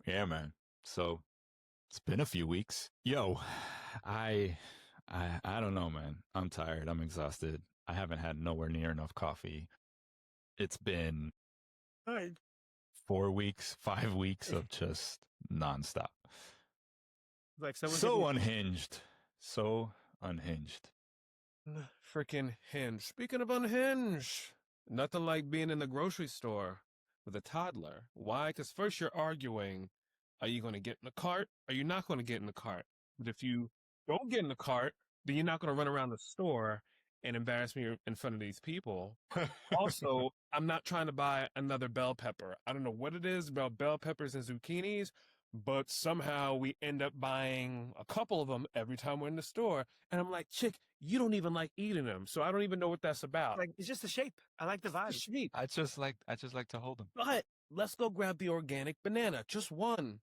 Yeah, man. So it's been a few weeks. Yo, I I don't know, man. I'm tired. I'm exhausted. I haven't had nowhere near enough coffee. It's been Right. 4 weeks, 5 weeks of just nonstop. Like someone's So getting unhinged. So unhinged. Freaking hinge. Speaking of unhinge, nothing like being in the grocery store with a toddler. Why? Because first you're arguing, are you going to get in the cart? Are you not going to get in the cart? But if you don't get in the cart, then you're not going to run around the store and embarrass me in front of these people. Also, I'm not trying to buy another bell pepper. I don't know what it is about bell peppers and zucchinis, but somehow we end up buying a couple of them every time we're in the store. And I'm like, chick, you don't even like eating them. So I don't even know what that's about. like it's just the shape. I like the vibe. Sweet. I just like to hold them. But let's go grab the organic banana, just one.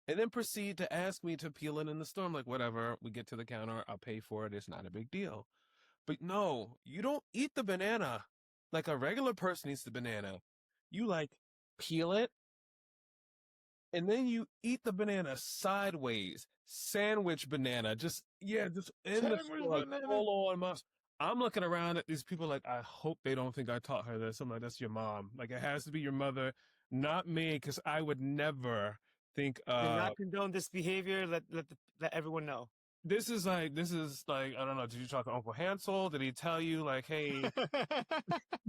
And then proceed to ask me to peel it in the store. I'm like, whatever. We get to the counter. I'll pay for it. It's not a big deal. But no, you don't eat the banana like a regular person eats the banana. You like peel it and then you eat the banana sideways, sandwich banana, just in the Sandwich store, like banana. full on must. I'm looking around at these people like, I hope they don't think I taught her this. I'm like, that's your mom. Like, it has to be your mother, not me, because I would never think. Do not condone this behavior. Let everyone know. This is like I don't know. Did you talk to Uncle Hansel? Did he tell you like, hey,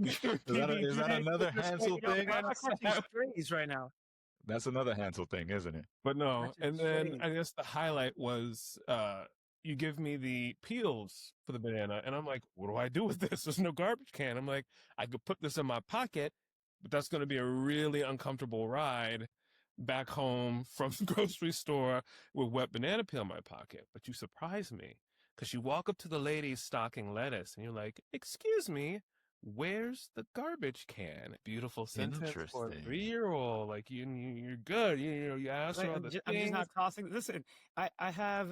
is your is that PB&J another Just Hansel yo, thing? man, I'm catching strays right now. That's another Hansel thing, isn't it? But no, Catching and then strays. I guess the highlight was you give me the peels for the banana, and I'm like, what do I do with this? There's no garbage can. I'm like, I could put this in my pocket, but that's going to be a really uncomfortable ride back home from the grocery store with wet banana peel in my pocket. But you surprise me because you walk up to the lady stocking lettuce, and you're like, excuse me. Where's the garbage can? Beautiful sentence for a Interesting. 3-year-old. Like you're good. You ask her Like, all the I'm just things. not tossing. Listen, I have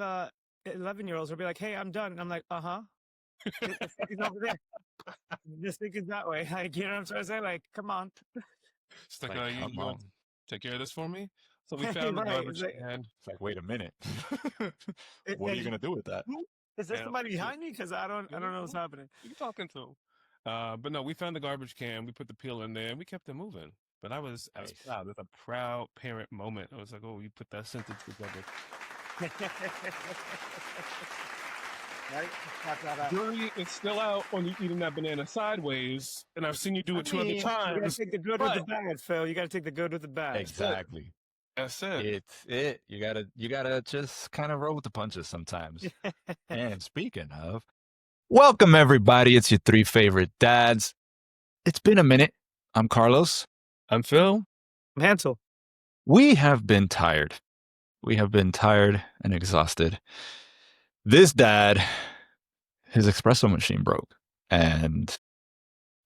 11-years will be like, hey, I'm done, and I'm like, the stick is over there. The stick is that way. Like, you know what I'm trying to say? Like, come on. She's like, Like, come you want on. to take care of this for me? So we found the Right. It's garbage like, can, It's like, wait a minute. What are you hey, gonna do with that? is there and somebody yeah, behind me? Because I don't know what's who happening. you talking to? But no, we found the garbage can. We put the peel in there, and we kept it moving. But I was Nice. proud. It was a proud parent moment. I was like, oh, you put that sentence together. Right? Tap that out. Jury is still out on you eating that banana sideways, and I've seen you do I it 2 other mean, you gotta times. take the good with the But bad, Phil. You gotta take the good with the bad. that's it. Exactly. That's it. It's it. You gotta just kind of roll with the punches sometimes. And speaking of, welcome everybody. It's your three favorite dads. It's been a minute. I'm Carlos. I'm Phil. Hansel. We have been tired. We have been tired and exhausted. This dad, his espresso machine broke, and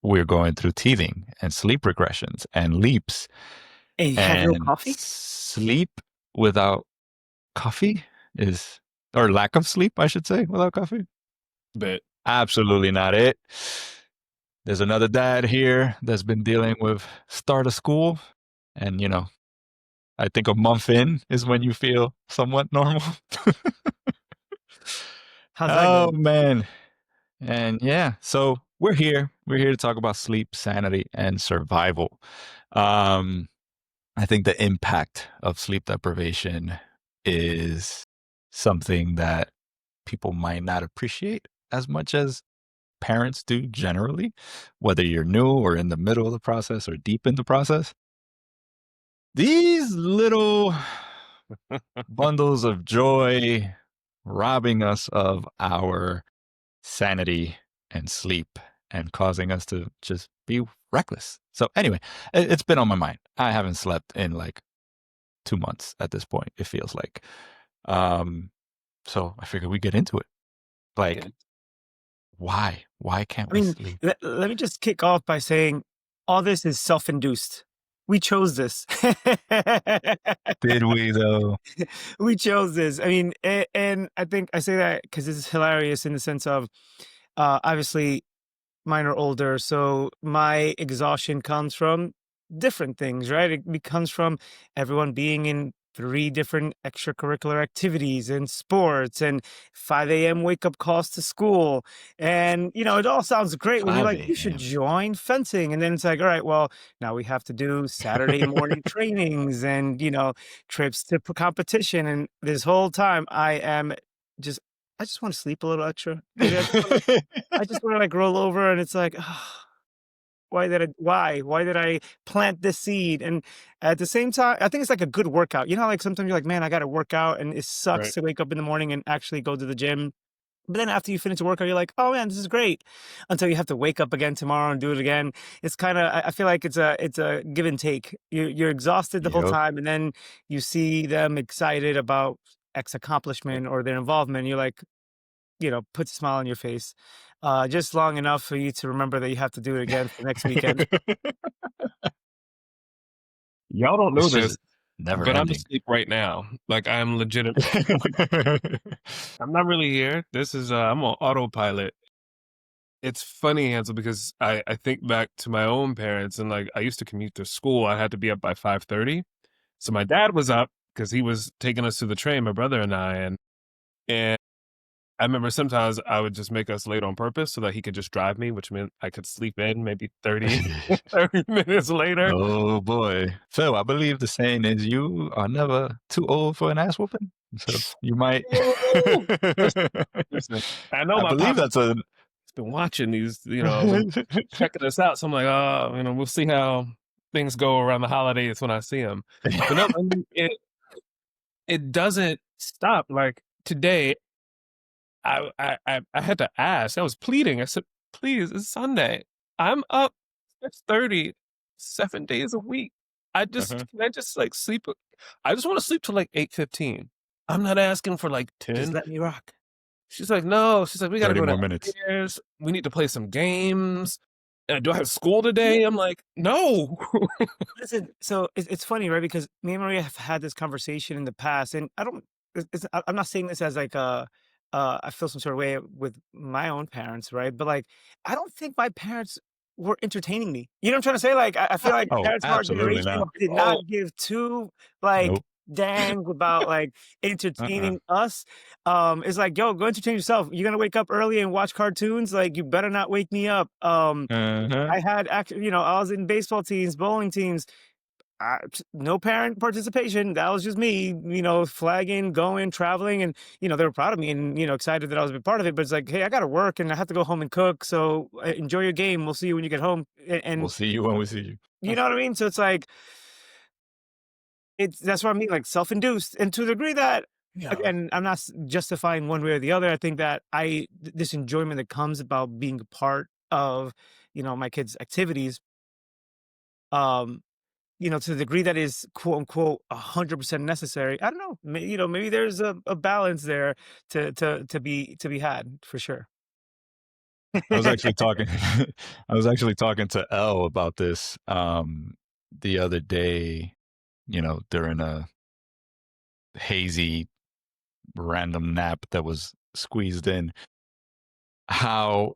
we're going through teething and sleep regressions and leaps And you had no and coffee? sleep without coffee is, or lack of sleep, I should say, without coffee. But Absolutely not it. There's another dad here that's been dealing with start of school. And, I think a month in is when you feel somewhat normal. How's that Oh, going? man. And yeah, so we're here. We're here to talk about sleep, sanity, and survival. Um, I think the impact of sleep deprivation is something that people might not appreciate as much as parents do generally, whether you're new or in the middle of the process or deep in the process. These little bundles of joy robbing us of our sanity and sleep and causing us to just be reckless. So anyway, it's been on my mind. I haven't slept in like 2 months at this point, it feels like. So I figured we get into it. Like, yeah, why can't I we mean, sleep? let me just kick off by saying all this is self-induced. We chose this. Did we though? We chose this. I mean, and I think I say that because this is hilarious in the sense of obviously mine are older, so my exhaustion comes from different things, right? It comes from everyone being in 3 different extracurricular activities and sports and 5 a.m. wake up calls to school. And, it all sounds great when you're 5 like, you should a.m. join fencing. And then it's like, all right, well, now we have to do Saturday morning trainings and, trips to competition. And this whole time just, I just want to sleep a little extra. Maybe I just want to like roll over and it's like, why did I plant this seed? And at the same time, I think it's like a good workout. Like sometimes you're like, man, I got to work out and it sucks Right. to wake up in the morning and actually go to the gym. But then after you finish a workout, you're like, oh man, this is great. Until you have to wake up again tomorrow and do it again. It's kind of, I feel like it's a give and take. You're exhausted the whole Yep. time. And then you see them excited about X accomplishment or their involvement. You're like, puts a smile on your face, just long enough for you to remember that you have to do it again for next weekend. Y'all don't know It's this, just never but I'm ending. asleep right now. Like I'm legitimate. I'm not really here. This is I'm on autopilot. It's funny, Hansel, because I think back to my own parents and like I used to commute to school. I had to be up by 5:30. So my dad was up because he was taking us to the train, my brother and I, and I remember sometimes I would just make us late on purpose so that he could just drive me, which meant I could sleep in maybe 30 minutes later. Oh boy. Phil, I believe the saying is you are never too old for an ass whooping. So you might Whoa! Listen, I know I my believe pop that's a has been watching these, been checking us out. So I'm like, oh, we'll see how things go around the holidays when I see him. But no, I mean, it doesn't stop. Like today, I had to ask. I was pleading. I said, please, it's Sunday. I'm up 6:30, 7 days a week. Uh-huh. Can I just like sleep? I just want to sleep till like 8:15. I'm not asking for like Just 10. let me rock. She's like, no. She's like, we got to 30 go more minutes. downstairs. We need to play some games. Do I have school today? I'm like, no. Listen, so it's funny, right? Because me and Maria have had this conversation in the past, and I don't. I'm not saying this as like I feel some sort of way with my own parents, right? But like, I don't think my parents were entertaining me. You know what I'm trying to say? Like, I feel like Oh, parents of our absolutely generation not. did not Oh, give two like Nope. dang about like Uh-uh. entertaining us. It's like, yo, go entertain yourself. You're gonna wake up early and watch cartoons. Like, you better not wake me up. Uh-huh. I had actually, I was in baseball teams, bowling teams. No parent participation. That was just me, flagging, going, traveling, and they were proud of me and excited that I was a big part of it. But it's like, hey, I got to work and I have to go home and cook. So enjoy your game. We'll see you when you get home. We'll And see you when we see you. you know what I mean. So it's like that's what I mean, like self-induced, and to the degree that yeah. again, I'm not justifying one way or the other. I think that this enjoyment that comes about being a part of my kids' activities. To the degree that is quote unquote 100% necessary. I don't know. Maybe there's a balance there to be had for sure. I was actually talking I was actually talking to Elle about this the other day, during a hazy random nap that was squeezed in. How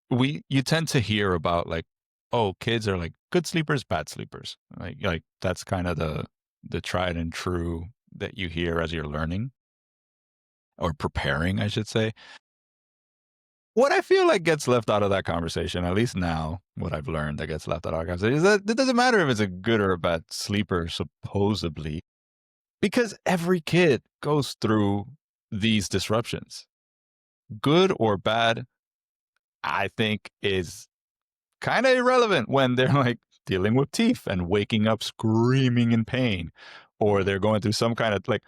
you tend to hear about like, oh, kids are like good sleepers, bad sleepers. Like that's kind of the tried and true that you hear as you're learning or preparing, I should say. What I feel like gets left out of that conversation, at least now, what I've learned that gets left out of that conversation is that it doesn't matter if it's a good or a bad sleeper, supposedly, because every kid goes through these disruptions. Good or bad, I think is kind of irrelevant when they're like dealing with teeth and waking up screaming in pain, or they're going through some kind of like,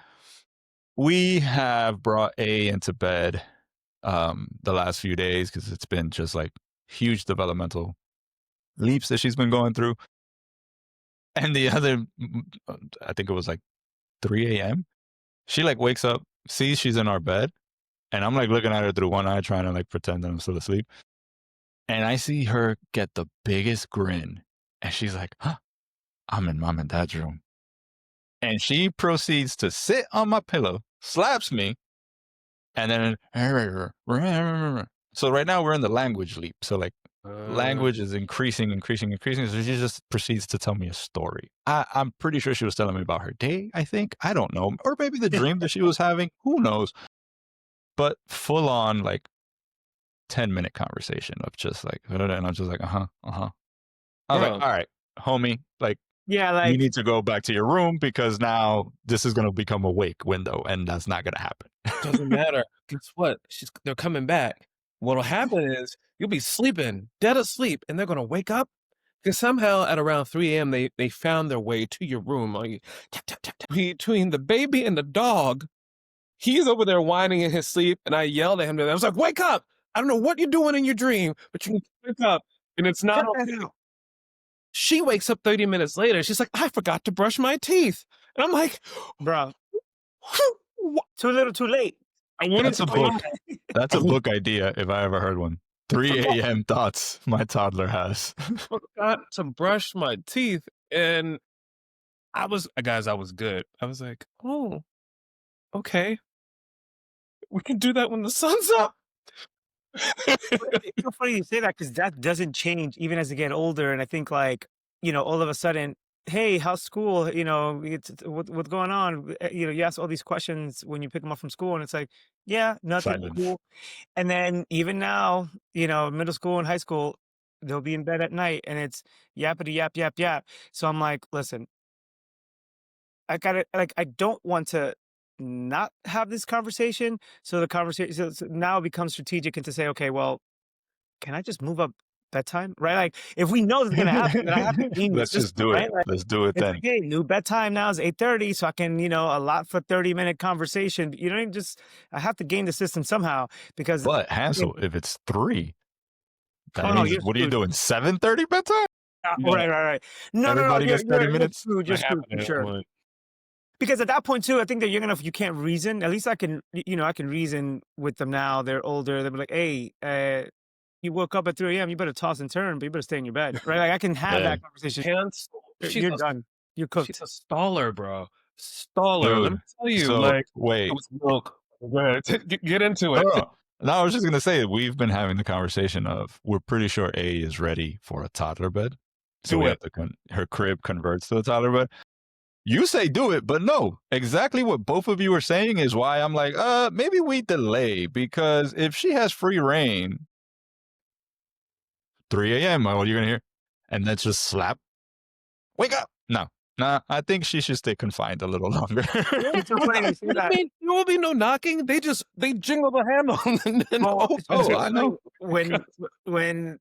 we have brought A into bed the last few days because it's been just like huge developmental leaps that she's been going through. And the other, I think it was like 3 a.m. She like wakes up, sees she's in our bed, and I'm like looking at her through one eye, trying to like pretend that I'm still asleep. And I see her get the biggest grin, and she's like, "Huh, I'm in mom and dad's room." And she proceeds to sit on my pillow, slaps me, and then so right now we're in the language leap. So like language is increasing, increasing, increasing. So she just proceeds to tell me a story. I'm pretty sure she was telling me about her day, I think. I don't know. Or maybe the dream that she was having. Who knows? But full on, like, 10-minute conversation of just like, and I'm just like, uh-huh, uh-huh. I was like, bro. all right, homie, like, Yeah, you like, need to go back to your room because now this is going to become a wake window and that's not going to happen. Doesn't matter. Guess what? They're coming back. What'll happen is you'll be sleeping, dead asleep, and they're gonna wake up because somehow at around 3 a.m. they found their way to your room. Like, tap, tap, tap, tap. Between the baby and the dog, he's over there whining in his sleep, and I yelled at him. I was like, "Wake up! I don't know what you're doing in your dream, but you need to wake up." And it's not cut that okay. out, She wakes up 30 minutes later. She's like, "I forgot to brush my teeth," and I'm like, bro. "What?" Too little, too late. I wanted That's to a cry. book. That's I a book idea if I ever heard one. 3 a.m. thoughts my toddler has. forgot to brush my teeth, and I was good. I was like, "Oh, okay. We can do that when the sun's up." But it's so funny you say that because that doesn't change even as they get older. And I think like, all of a sudden, hey, how's school? What's going on? You ask all these questions when you pick them up from school, and it's like, yeah, nothing, Silence. cool. And then even now, middle school and high school, they'll be in bed at night, and it's yappity yap yap yap. So I'm like, listen, I gotta like I don't want to not have this conversation. So the conversation so now it becomes strategic and to say, okay, well, can I just move up bedtime? Right? Like, if we know this is gonna happen, then I have to game the Let's just system, do it. right? Like, Let's do it it's then. like, hey, new bedtime now is 8:30, so I can, allot for 30-minute conversation. Just I have to game the system somehow because But if Hansel, if it's 3, that oh no, means you're what are you screwed. doing? 7:30 bedtime? Yeah, Right, right, right. No, no, no, Everybody gets 30 you're minutes? screwed. You're not screwed for happening. sure. Because at that point too, I think that you can't reason. At least I can, I can reason with them now. They're older. They'll be like, hey, you woke up at 3 a.m. You better toss and turn, but you better stay in your bed, right? Like I can have Yeah. that conversation. Hansel, You're done. You're she's cooked. a staller, bro. Staller. Let me Dude. tell you, So, like, it wait. was milk. Go ahead. Get into No, it. no, no. No, I was just gonna say we've been having the conversation of we're pretty sure A is ready for a toddler bed, so Do we it. have to her crib converts to a toddler bed. You say do it, but no, exactly what both of you are saying is why I'm like, maybe we delay because if she has free reign, 3 a.m. What are you gonna hear? And that's just slap. Wake up! No, nah, I think she should stay confined a little longer. It's so funny they say that. There will be no knocking. They jingle the handle and then Well, open it's Oh, it. so I funny know. when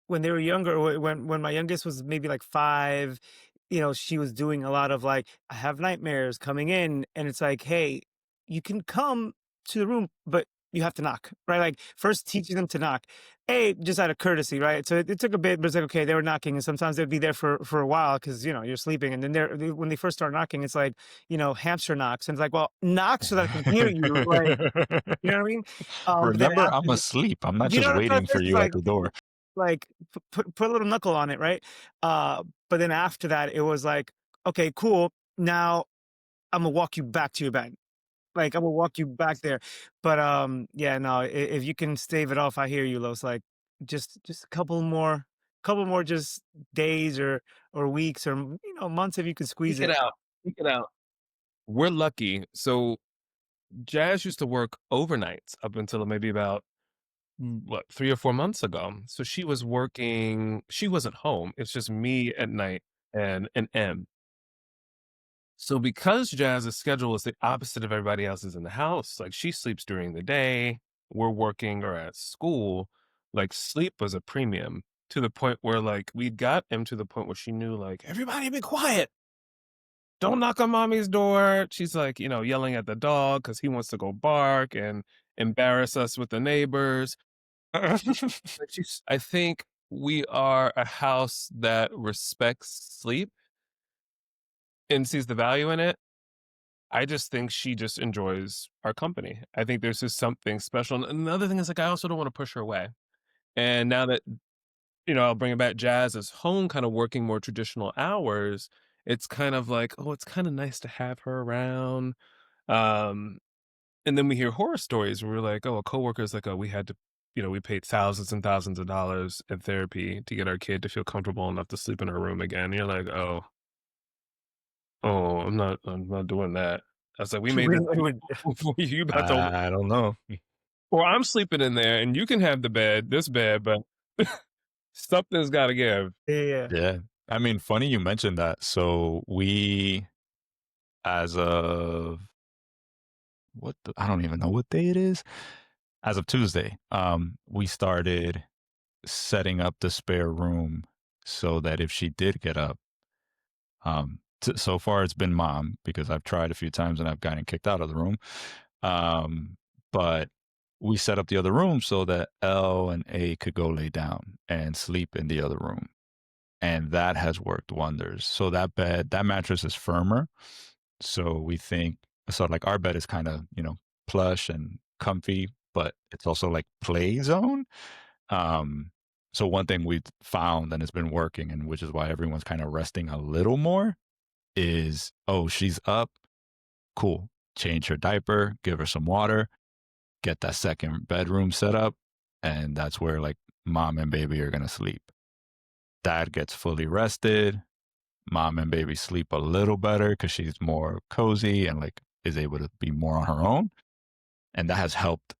when they were younger, when my youngest was maybe like 5, she was doing a lot of like, I have nightmares coming in, and it's like, hey, you can come to the room, but you have to knock, right? Like first teaching them to knock, hey, just out of courtesy, right? So it took a bit, but it's like, okay, they were knocking, and sometimes they'd be there for a while because you're sleeping, and then when they first start knocking, it's like hamster knocks, and it's like, well, knock so that I can hear you, like you know what I mean? But then Remember, I'm after, asleep. I'm not you just know what I'm trying waiting to say? for It's you at like the door. put a little knuckle on it, right? But then after that, it was like, okay, cool. Now I'm gonna walk you back to your bed. Like I'm gonna walk you back there. But yeah, no. If you can stave it off, I hear you, Los. Like just a couple more, just days or weeks or months if you can squeeze Speak it it. out. Speak it out. We're lucky. So Jazz used to work overnights up until maybe about 3 or 4 months ago. So she was working. She wasn't home. It's just me at night and an M. So because Jazz's schedule is the opposite of everybody else's in the house, like she sleeps during the day, we're working or at school, like sleep was a premium to the point where like we got him to the point where she knew like everybody be quiet. Don't knock on mommy's door. She's like, yelling at the dog because he wants to go bark and embarrass us with the neighbors. Like I think we are a house that respects sleep and sees the value in it. I just think she just enjoys our company. I think there's just something special. And another thing is like I also don't want to push her away. And now that I'll bring it back, Jazz is home, kind of working more traditional hours. It's kind of like, oh, it's kind of nice to have her around. Um, and then we hear horror stories where we're like, oh, a coworker is like, oh, we had to we paid thousands and thousands of dollars in therapy to get our kid to feel comfortable enough to sleep in her room again. You're like, oh, I'm not doing that. I was like, we made We this would for you about to, I don't know. or I'm sleeping in there and you can have this bed, but something's got to give. yeah, yeah. Yeah. I mean, funny you mentioned that. So we, as of I don't even know what day it is. As of Tuesday, we started setting up the spare room so that if she did get up, so far it's been mom because I've tried a few times and I've gotten kicked out of the room. Um, but we set up the other room so that L and A could go lay down and sleep in the other room. And that has worked wonders. So that mattress is firmer. So we think, so like our bed is kind of, plush and comfy, but it's also like play zone. Um, so one thing we've found and it's been working, and which is why everyone's kind of resting a little more, is oh, she's up, cool. Change her diaper, give her some water, get that second bedroom set up, and that's where like mom and baby are gonna sleep. Dad gets fully rested. Mom and baby sleep a little better because she's more cozy and like is able to be more on her own. And that has helped,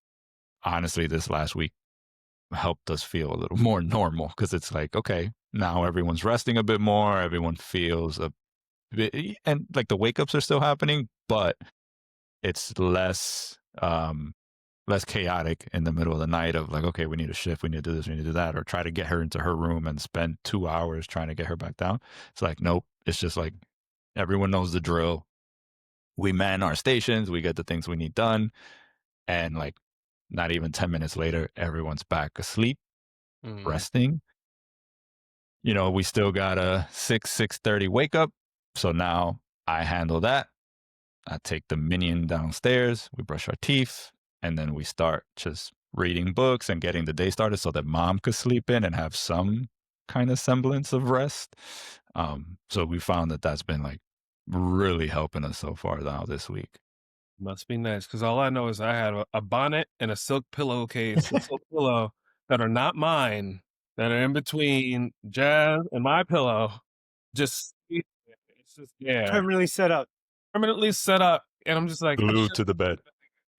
honestly, this last week helped us feel a little more normal because it's like, okay, now everyone's resting a bit more. Everyone feels a bit, and like the wake ups are still happening, but it's less chaotic in the middle of the night of like, okay, we need a shift, we need to do this, we need to do that, or try to get her into her room and spend 2 hours trying to get her back down. It's like, nope, it's just like everyone knows the drill. We man our stations, we get the things we need done, and like not even 10 minutes later, everyone's back asleep, Mm. resting. We still got a 6:30 wake up. So now I handle that. I take the minion downstairs, we brush our teeth, and then we start just reading books and getting the day started so that mom could sleep in and have some kind of semblance of rest. So we found that that's been like really helping us so far now this week. Must be nice because all I know is I had a bonnet and a silk pillowcase, a silk pillow that are not mine, that are in between Jazz and my pillow. It's just there, Permanently set up. permanently set up, and I'm just like, I Glued should to the bed.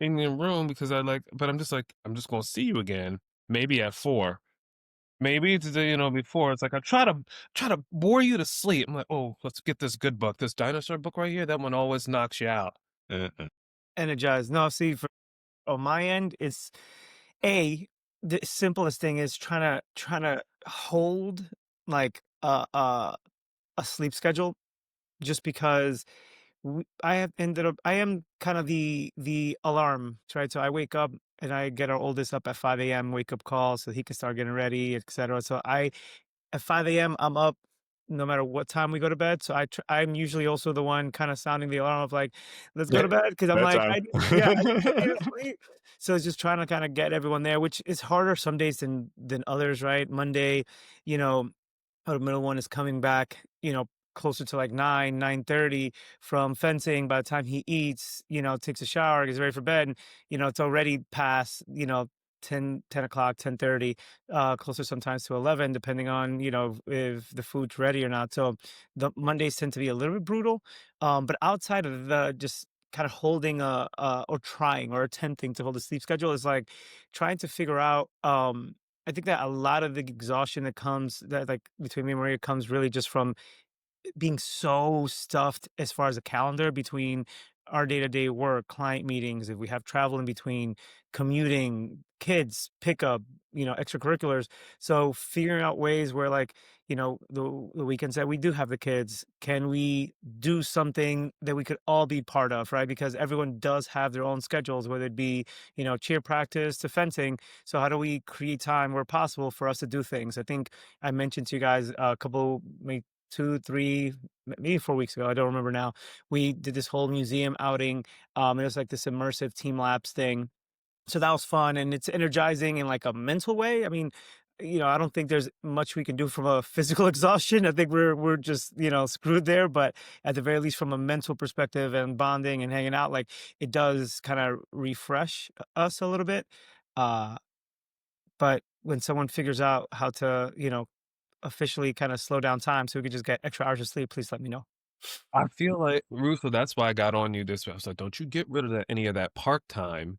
be in the room because but I'm just like, I'm just gonna see you again, maybe at 4, maybe today, before. It's like I try to bore you to sleep. I'm like, oh, let's get this good book, this dinosaur book right here. That one always knocks you out. Uh-uh. Energized. No, see, on my end, it's the simplest thing is trying to hold like a sleep schedule just because I am kind of the alarm, right? So I wake up and I get our oldest up at 5 a.m. wake up call so he can start getting ready, etc. So I at 5 a.m. I'm up no matter what time we go to bed. So I'm usually also the one kind of sounding the alarm of like, let's go Yeah. to bed because I'm like, Bedtime. I need to sleep. So it's just trying to kind of get everyone there, which is harder some days than others, right? Monday, you know, our middle one is coming back, closer to like 9:30 from fencing. By the time he eats, takes a shower, gets ready for bed, and, it's already past, 10 o'clock, 10:30, closer sometimes to 11, depending on, if the food's ready or not. So the Mondays tend to be a little bit brutal. But outside of the just kind of holding or trying or attempting to hold a sleep schedule is like trying to figure out, I think that a lot of the exhaustion that comes that like between me and Maria comes really just from being so stuffed as far as a calendar between our day-to-day work, client meetings, if we have travel in between, commuting, kids, pickup, extracurriculars. So figuring out ways where like, the weekends that we do have the kids, can we do something that we could all be part of, right? Because everyone does have their own schedules, whether it be, cheer practice to fencing. So how do we create time where possible for us to do things? I think I mentioned to you guys a couple, maybe 2, 3, maybe 4 weeks ago, I don't remember now. We did this whole museum outing. It was like this immersive team labs thing. So that was fun and it's energizing in like a mental way. I mean, I don't think there's much we can do from a physical exhaustion. I think we're just, screwed there, but at the very least from a mental perspective and bonding and hanging out, like it does kind of refresh us a little bit. Uh but when someone figures out how to, officially kind of slow down time so we could just get extra hours of sleep, please let me know. I feel like Russo, that's why I got on you this way. I was like, don't you get rid of any of that park time.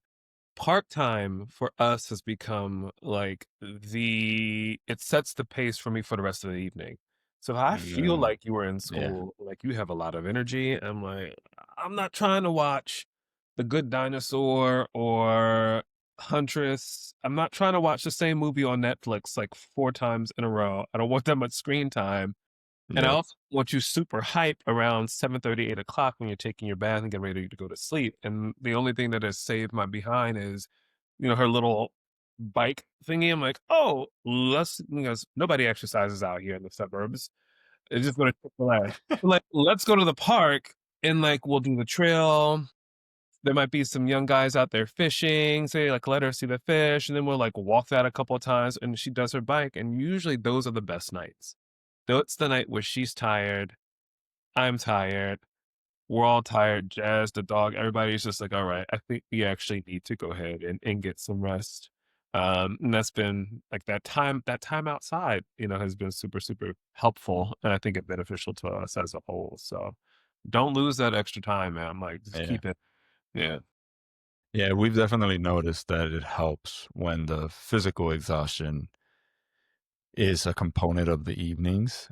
Park time for us has become like it sets the pace for me for the rest of the evening. So if I feel Mm, like you were in yeah, school, like you have a lot of energy, I'm like, I'm not trying to watch The Good Dinosaur or Huntress. I'm not trying to watch the same movie on Netflix like 4 times in a row. I don't want that much screen time. And I yep, also want you super hype around 7:30, 8 o'clock when you're taking your bath and getting ready to go to sleep. And the only thing that has saved my behind is, her little bike thingy. I'm like, oh, because nobody exercises out here in the suburbs. It's just going to Chick-fil-A. Like, let's go to the park and like we'll do the trail. There might be some young guys out there fishing. Say like, let her see the fish, and then we'll like walk that a couple of times. And she does her bike, and usually those are the best nights. No, it's the night where she's tired, I'm tired, we're all tired, Jazz, the dog, everybody's just like, all right, I think we actually need to go ahead and get some rest. And that's been like that time outside, has been super, super helpful and I think it beneficial to us as a whole. So don't lose that extra time, man. I'm like, just yeah. keep it. Yeah. Yeah, we've definitely noticed that it helps when the physical exhaustion is a component of the evenings,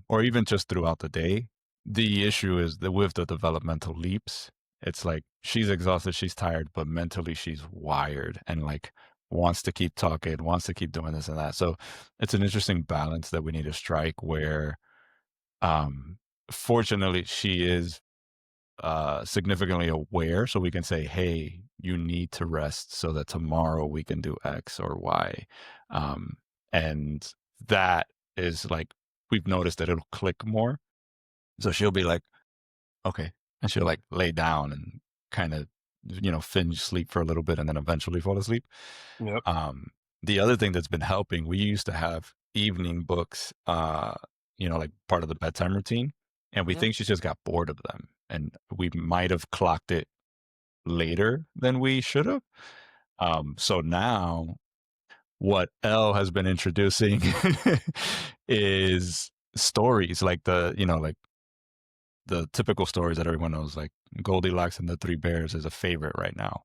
or even just throughout the day. The issue is that with the developmental leaps, it's like she's exhausted, she's tired, but mentally she's wired and like wants to keep talking, wants to keep doing this and that. So it's an interesting balance that we need to strike where, um, fortunately, she is significantly aware, so we can say, hey, you need to rest so that tomorrow we can do X or Y. um, and that is like, we've noticed that it'll click more, so she'll be like, okay, and she'll like lay down and kind of, finge sleep for a little bit and then eventually fall asleep. Yep. um, the other thing that's been helping, we used to have evening books, like part of the bedtime routine, and we Mhm. think she just got bored of them, and we might have clocked it later than we should have. So now what L has been introducing is stories like like the typical stories that everyone knows, like Goldilocks and the Three Bears is a favorite right now.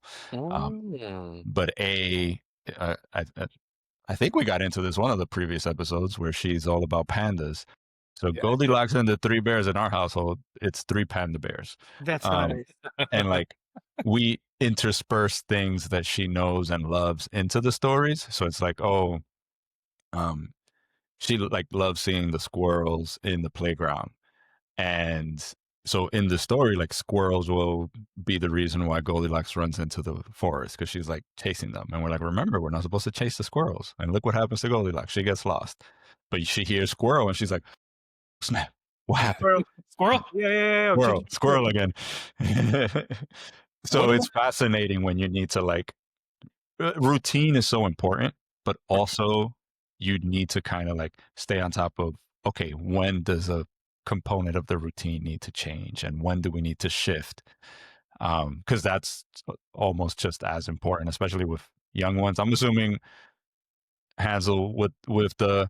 Um, Mm. but I think we got into this one of the previous episodes where she's all about pandas. So Yes, yes. Goldilocks and the Three Bears in our household, it's three panda bears. That's Um, hilarious. and like we intersperse things that she knows and loves into the stories. So it's like, oh, um, she like loves seeing the squirrels in the playground. And so in the story, like squirrels will be the reason why Goldilocks runs into the forest because she's like chasing them. And we're like, remember, we're not supposed to chase the squirrels. And look what happens to Goldilocks. She gets lost. But she hears squirrel and she's like, snap, what happened? Squirrel. Squirrel. Yeah, yeah, yeah, yeah. Squirrel, squirrel again. What So do it's fascinating when you need to like, routine is so important, but also you need to kind of like stay on top of, okay, when does a component of the routine need to change and when do we need to shift? Because that's almost just as important, especially with young ones. I'm assuming Hansel with the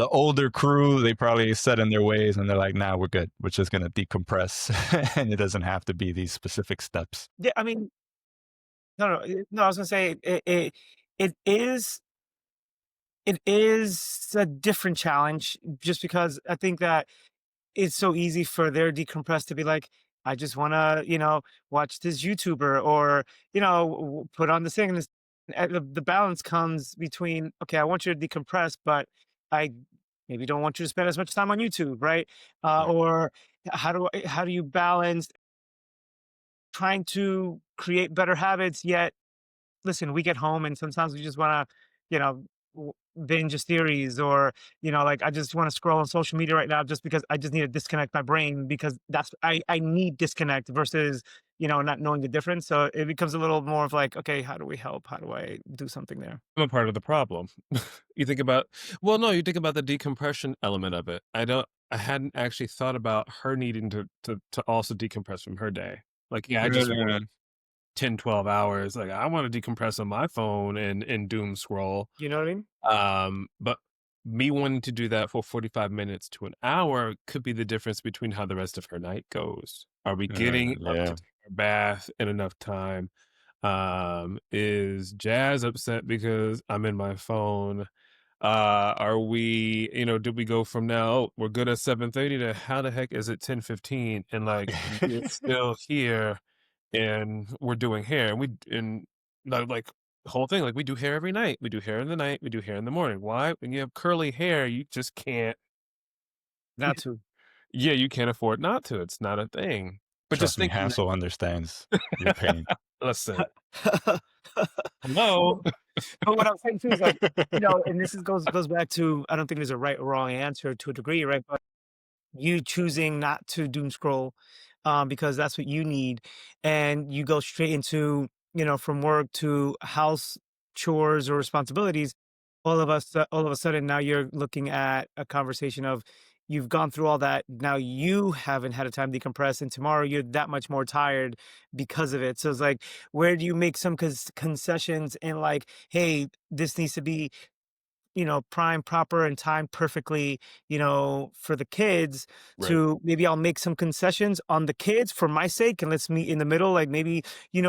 older crew, they probably set in their ways and they're like, nah, we're good. We're just gonna decompress and it doesn't have to be these specific steps. Yeah, I mean, no, I was gonna say it is it is a different challenge just because I think that it's so easy for their decompress to be like, I just want to, watch this YouTuber or, put on this thing. And the balance comes between, okay, I want you to decompress, but I maybe don't want you to spend as much time on YouTube, right? Right. Or how do you balance trying to create better habits yet listen, we get home and sometimes we just want to, binge a series or, like I just want to scroll on social media right now just because I just need to disconnect my brain because I need disconnect versus, not knowing the difference. So it becomes a little more of like, okay, how do we help? How do I do something there? I'm a part of the problem. You think about well, no, you think about the decompression element of it. I hadn't actually thought about her needing to also decompress from her day. Like, yeah, I just want Yeah. 10, 12 hours. Like I want to decompress on my phone and doom scroll. You know what I mean? But me wanting to do that for 45 minutes to an hour could be the difference between how the rest of her night goes. Are we getting up to Yeah. take our bath in enough time? Is Jazz upset because I'm in my phone? Are we, did we go from now, oh, we're good at 7:30 to how the heck is it 10:15? And like we're still here and we're doing hair and like the whole thing, like we do hair every night. We do hair in the night, we do hair in the morning. Why? When you have curly hair, you just can't, Not to. yeah, you can't afford not to. It's not a thing. But just Trust me, thinking, Hansel understands your pain. listen, hello. But what I'm saying too is like, and this goes back to, I don't think there's a right or wrong answer to a degree, right? But you choosing not to doom scroll, because that's what you need, and you go straight into, from work to house chores or responsibilities. All of a sudden, now you're looking at a conversation of you've gone through all that. Now you haven't had a time to decompress, and tomorrow you're that much more tired because of it. So it's like, where do you make some concessions and like, hey, this needs to be prime, proper, and timed perfectly, for the kids Right. to maybe I'll make some concessions on the kids for my sake and let's meet in the middle. Like maybe, you're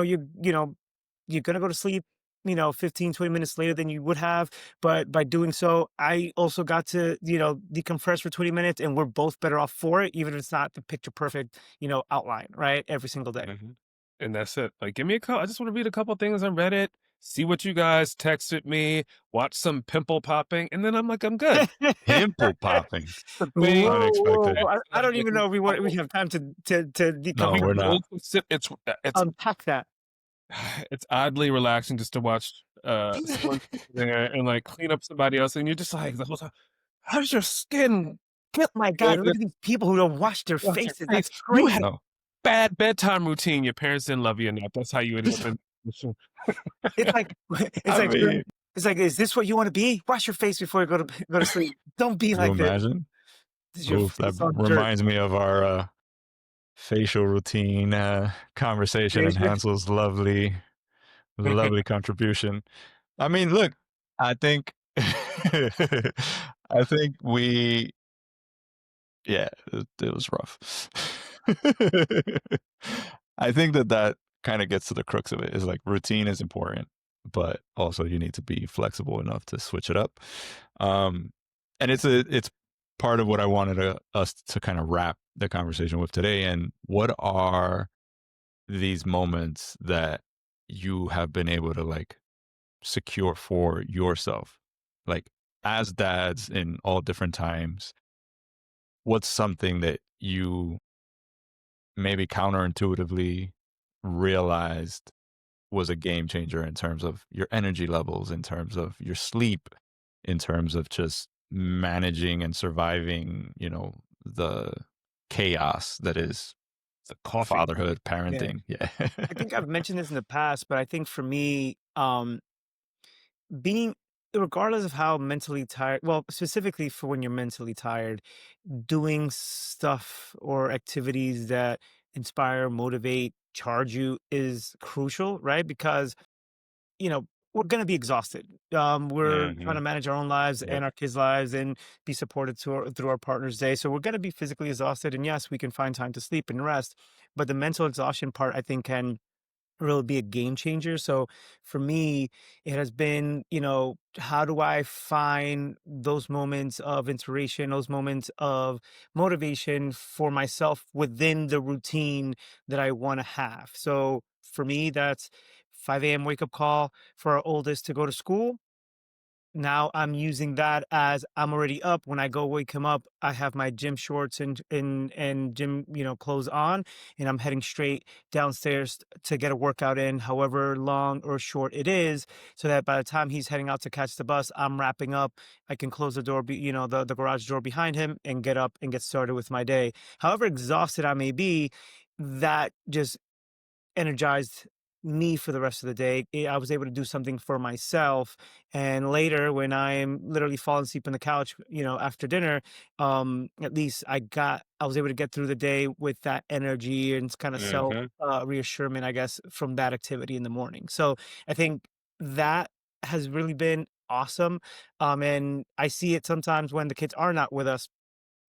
gonna go to sleep, 15, 20 minutes later than you would have. But by doing so, I also got to, decompress for 20 minutes and we're both better off for it, even if it's not the picture perfect, outline, right? Every single day. Mhm. And that's it. Like, give me a call. I just want to read a couple things on Reddit, see what you guys texted me, watch some pimple popping, and then I'm like, I'm good. Pimple popping. The Whoa, thing, whoa, Unexpected. whoa. I don't like, even know if we have time to No, we we're both not. sit- it's unpack that. it's oddly relaxing just to watch someone there and like clean up somebody else, and you're just like the whole time, how's your skin? Get My God, look at these people who don't wash their wash your faces. face. That's You had crazy. No. bad bedtime routine. Your parents didn't love you enough. That's how you ended up in. It's like it's I like mean, it's like, is this what you want to be? Wash your face before you go to sleep. Don't be can you like this. imagine? This is your Oof, that face on dirt. reminds me of our facial routine conversation and Razor. Hansel's lovely contribution. I mean, look, I think I think we yeah, it was rough. I think that kind of gets to the crux of it is like routine is important, but also you need to be flexible enough to switch it up. Um, and it's part of what I wanted us to kind of wrap the conversation with today. And what are these moments that you have been able to like secure for yourself, like as dads in all different times? What's something that you maybe counterintuitively realized was a game changer in terms of your energy levels, in terms of your sleep, in terms of just managing and surviving, the chaos that is It's a coffee. fatherhood, Yeah. parenting. Yeah. I think I've mentioned this in the past, but I think for me, being regardless of how mentally tired, well, specifically for when you're mentally tired, doing stuff or activities that inspire, motivate, charge you is crucial, right? Because we're going to be exhausted. We're trying to Hmm. manage our own lives Yep. and our kids' lives and be supported through our partner's day. So we're going to be physically exhausted. And yes, we can find time to sleep and rest. But the mental exhaustion part, I think, can really be a game changer. So for me, it has been, how do I find those moments of inspiration, those moments of motivation for myself within the routine that I want to have? So for me, that's 5 a.m. wake up call for our oldest to go to school. Now I'm using that as I'm already up. When I go wake him up, I have my gym shorts and gym, clothes on, and I'm heading straight downstairs to get a workout in, however long or short it is, so that by the time he's heading out to catch the bus, I'm wrapping up. I can close the door, the garage door behind him and get up and get started with my day. However exhausted I may be, that just energized me for the rest of the day. I was able to do something for myself. And later, when I'm literally falling asleep on the couch, after dinner, at least I was able to get through the day with that energy and kind of self Hmm. reassurance, I guess, from that activity in the morning. So I think that has really been awesome. And I see it sometimes when the kids are not with us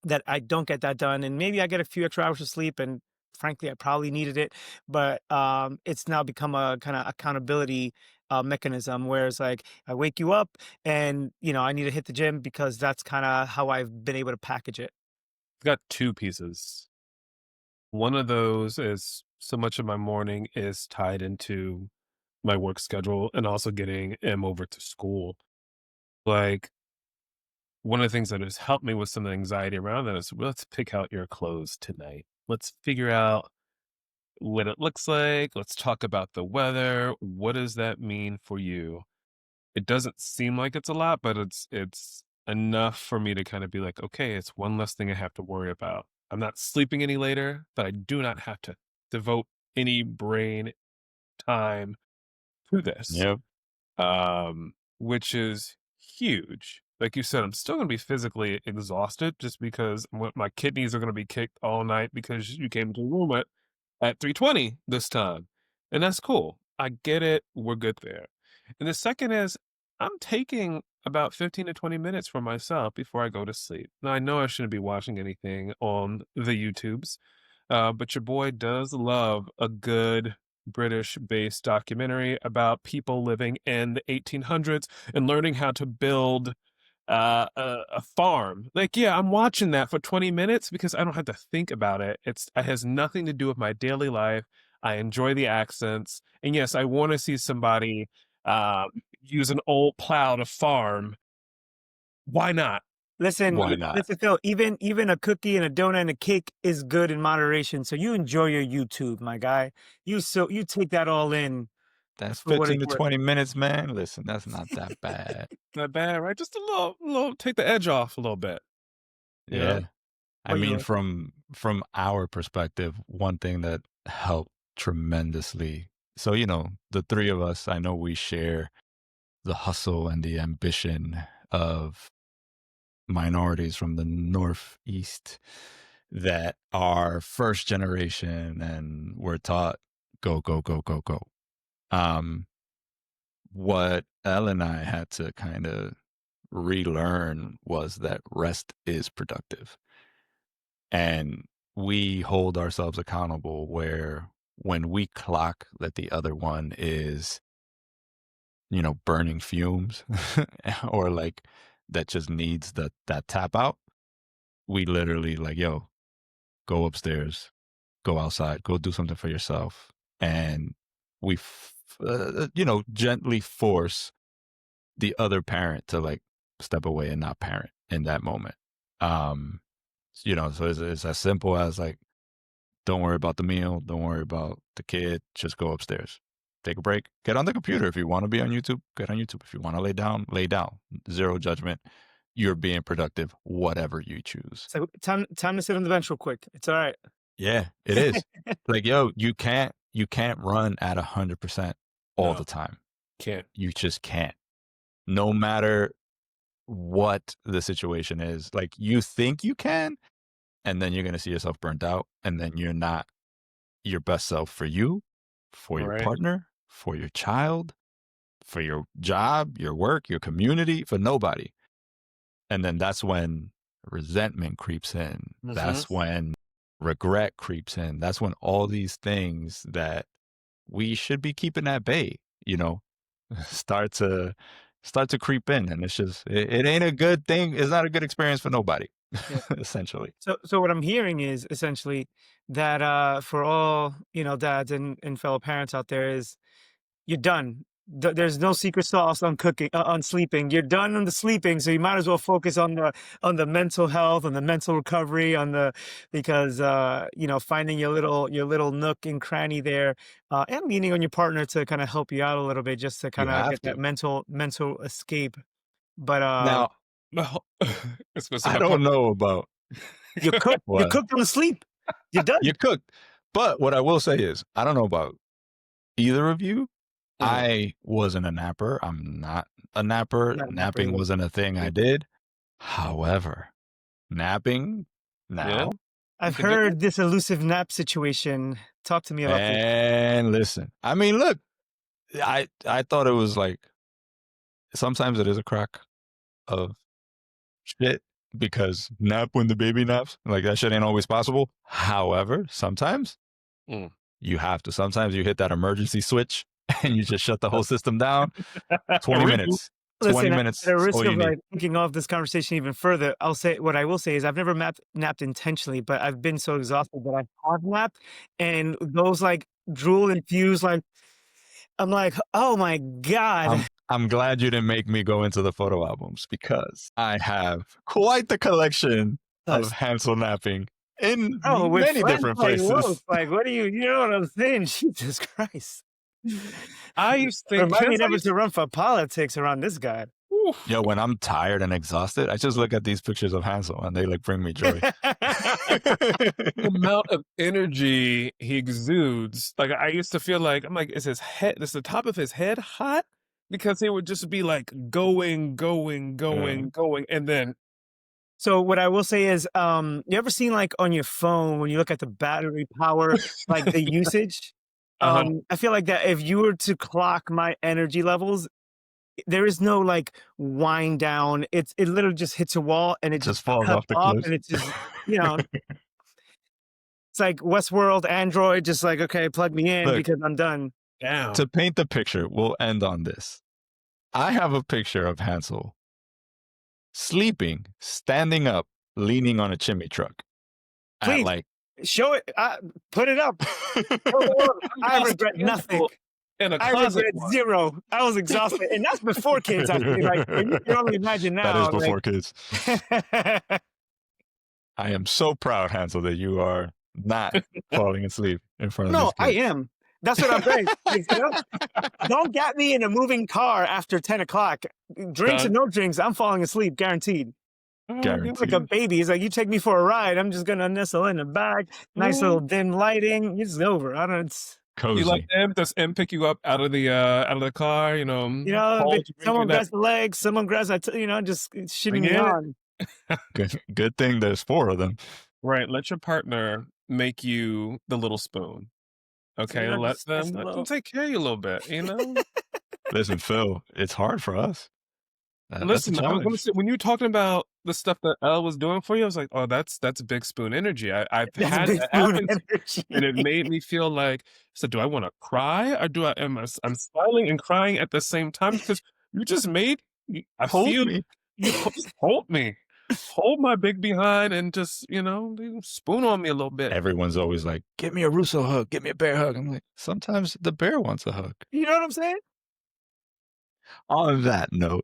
that I don't get that done, and maybe I get a few extra hours of sleep, and frankly, I probably needed it, but, it's now become a kinda accountability, mechanism, where it's like, I wake you up and, I need to hit the gym because that's kinda how I've been able to package it. I've got two pieces. One of those is so much of my morning is tied into my work schedule and also getting M over to school. Like, one of the things that has helped me with some of the anxiety around that is, let's pick out your clothes tonight. Let's figure out what it looks like. Let's talk about the weather. What does that mean for you? It doesn't seem like it's a lot, but it's enough for me to kind of be like, okay, it's one less thing I have to worry about. I'm not sleeping any later, but I do not have to devote any brain time to this. Yep. Which is huge. Like you said, I'm still going to be physically exhausted just because my kidneys are going to be kicked all night because you came to the room at 3:20 this time. And that's cool. I get it. We're good there. And the second is I'm taking about 15 to 20 minutes for myself before I go to sleep. Now, I know I shouldn't be watching anything on the YouTubes, but your boy does love a good British-based documentary about people living in the 1800s and learning how to build a farm. Like, yeah, I'm watching that for 20 minutes because I don't have to think about it. It has nothing to do with my daily life. I enjoy the accents, and yes, I want to see somebody uh, use an old plow to farm. Why not? Why not? Listen, Phil, even a cookie and a donut and a cake is good in moderation, so you enjoy your YouTube, my guy. You take that all in That's for what 15 it's to worth. 20 minutes, man. Listen, that's not that bad. Not bad, right? Just a little, take the edge off a little bit. You Yeah. know? I What you mean, were from our perspective, one thing that helped tremendously. So, the three of us, I know we share the hustle and the ambition of minorities from the Northeast that are first generation and we're taught go, go, go, go, go. Um, what Elle and I had to kind of relearn was that rest is productive. And we hold ourselves accountable where when we clock that the other one is, burning fumes or like that just needs that tap out, we literally like, yo, go upstairs, go outside, go do something for yourself. And we, gently force the other parent to like step away and not parent in that moment. Um, so it's as simple as like, don't worry about the meal. Don't worry about the kid. Just go upstairs. Take a break. Get on the computer. If you want to be on YouTube, get on YouTube. If you want to lay down, lay down. Zero judgment. You're being productive, whatever you choose. so time to sit on the bench real quick. It's all right. Yeah, it is. Like, yo, you can't run at 100% all No, the time. can't. You just can't. No matter what the situation is. Like, you think you can, and then you're going to see yourself burnt out, and then you're not your best self for you, for your Right. partner, for your child, for your job, your work, your community, for nobody. And then that's when resentment creeps in. Mm-hmm. That's when regret creeps in. That's when all these things that we should be keeping at bay, you know, start to start to creep in. And it's just it ain't a good thing. It's not a good experience for nobody, Yeah. essentially. So what I'm hearing is essentially that for all dads and fellow parents out there is you're done. There's no secret sauce on cooking, on sleeping. You're done on the sleeping, so you might as well focus on the mental health, on the mental recovery, on the because finding your little nook and cranny there, and leaning on your partner to kind of help you out a little bit, just to You kind of have get that to. mental escape. But Now, No, so I my don't part. know about you're what cooked on the sleep. You're you done. cooked. But what I will say is, I don't know about either of you. Mhm. I wasn't a napper. I'm not a napper. Not a napper Napping either. wasn't a thing I did. However, napping Yeah. now, I've can do heard this elusive nap situation. Talk to me about this. and listen, I mean, look, I thought it was like sometimes it is a crack of shit because nap when the baby naps, like that shit ain't always possible. However, sometimes Mm. you have to. Sometimes you hit that emergency switch and you just shut the whole system down. 20 Reboot. minutes. 20 Listen, at minutes a is risk all of you need. like kicking off this conversation even further, I'll say what I will say is I've never napped intentionally, but I've been so exhausted that I have napped, and those like drool infused like I'm like, oh my god. I'm glad you didn't make me go into the photo albums because I have quite the collection of Us. Hansel napping in Oh, with many friends different like look, places. like what do you know what I'm saying? Jesus Christ. I used to think Remind me kids. I never used to run for politics around this guy. Oof. Yo, when I'm tired and exhausted, I just look at these pictures of Hansel and they like bring me joy. The amount of energy he exudes. Like I used to feel like I'm like, is his head? Is the top of his head hot? Because he would just be like going, and then So what I will say is, you ever seen like on your phone when you look at the battery power, like the usage? uh-huh. I feel like that if you were to clock my energy levels, there is no like wind down. It literally just hits a wall and it Just just falls cuts off the off cliffs. and it's just, you know, it's like Westworld Android, just like, okay, plug me in Look, because I'm done. Down. to paint the picture, we'll end on this. I have a picture of Hansel sleeping, standing up, leaning on a chimney truck at Please like show it. Put it up. I regret nothing. In a I closet. regret zero. I was exhausted, and that's before kids. Actually, like you can only imagine That is now. before kids. I am so proud, Hansel, that you are not falling asleep in front of No, these I kids. am. That's what I'm saying. Like, you know, don't get me in a moving car after 10 o'clock. Drinks or Done. no drinks, I'm falling asleep, guaranteed. Guaranteed. Like a baby. It's like you take me for a ride. I'm just gonna nestle in the back. Nice little dim lighting. It's over. I don't. It's, You like Cozy. them? Does M pick you up out of the car? you know, hold you, bring someone you that grabs the legs, someone grabs that. You know, just shitting Bring me it. on. Good thing there's 4 of them. Right. Let your partner make you the little spoon. Okay. know, Let just nice them little- take care of you a little bit. You know. Listen, Phil, it's hard for us. That's a Listen, I was going to challenge. say when you were talking about the stuff that Elle was doing for you, I was like, oh, that's big spoon energy. I've That's had big that spoon happen, energy. and it made me feel like, so do I want to cry or do I'm smiling and crying at the same time because you just made I Hold feel me. you hold me, hold my big behind, and just spoon on me a little bit. Everyone's always like, "Give me a Russo hug, give me a bear hug." I'm like, sometimes the bear wants a hug. You know what I'm saying? On that note,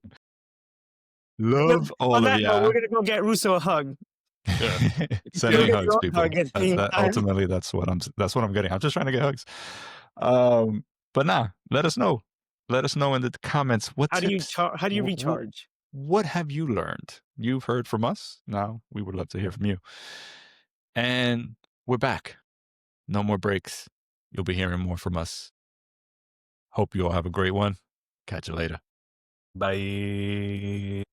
love all On of that note, ya. we're gonna go get Russo a hug. Send You'll me get hugs, your people. hug at the same time. Ultimately, that's what I'm getting. I'm just trying to get hugs. But nah, let us know. Let us know in the comments what How tips. do you recharge? What have you learned? You've heard from us. Now we would love to hear from you. And we're back. No more breaks. You'll be hearing more from us. Hope you all have a great one. Catch you later. Bye.